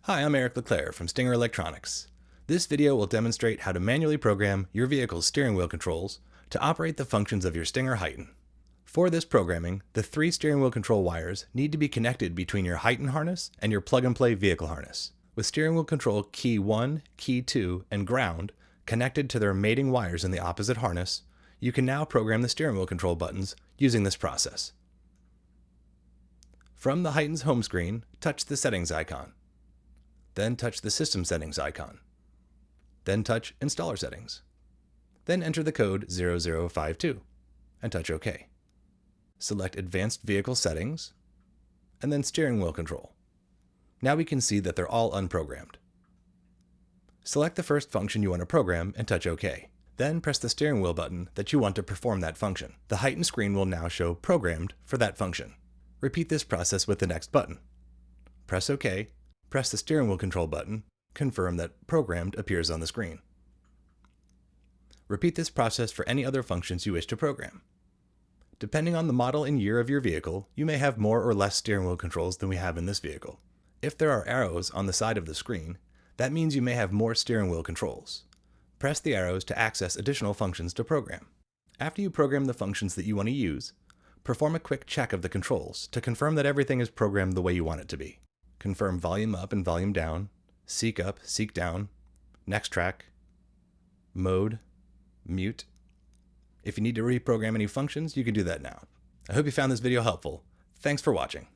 Hi, I'm Eric LeClaire from Stinger Electronics. This video will demonstrate how to manually program your vehicle's steering wheel controls to operate the functions of your Stinger Heigh10. For this programming, the 3 steering wheel control wires need to be connected between your Heigh10 harness and your plug-and-play vehicle harness. With steering wheel control key 1, key 2, and ground connected to their mating wires in the opposite harness, you can now program the steering wheel control buttons using this process. From the Heigh10's home screen, touch the settings icon. Then touch the System Settings icon. Then touch Installer Settings. Then enter the code 0052 and touch OK. Select Advanced Vehicle Settings and then Steering Wheel Control. Now we can see that they're all unprogrammed. Select the first function you want to program and touch OK. Then press the steering wheel button that you want to perform that function. The Heigh10 screen will now show Programmed for that function. Repeat this process with the next button. Press OK. Press the steering wheel control button, confirm that Programmed appears on the screen. Repeat this process for any other functions you wish to program. Depending on the model and year of your vehicle, you may have more or less steering wheel controls than we have in this vehicle. If there are arrows on the side of the screen, that means you may have more steering wheel controls. Press the arrows to access additional functions to program. After you program the functions that you want to use, perform a quick check of the controls to confirm that everything is programmed the way you want it to be. Confirm volume up and volume down, seek up, seek down, next track, mode, mute. If you need to reprogram any functions, you can do that now. I hope you found this video helpful. Thanks for watching.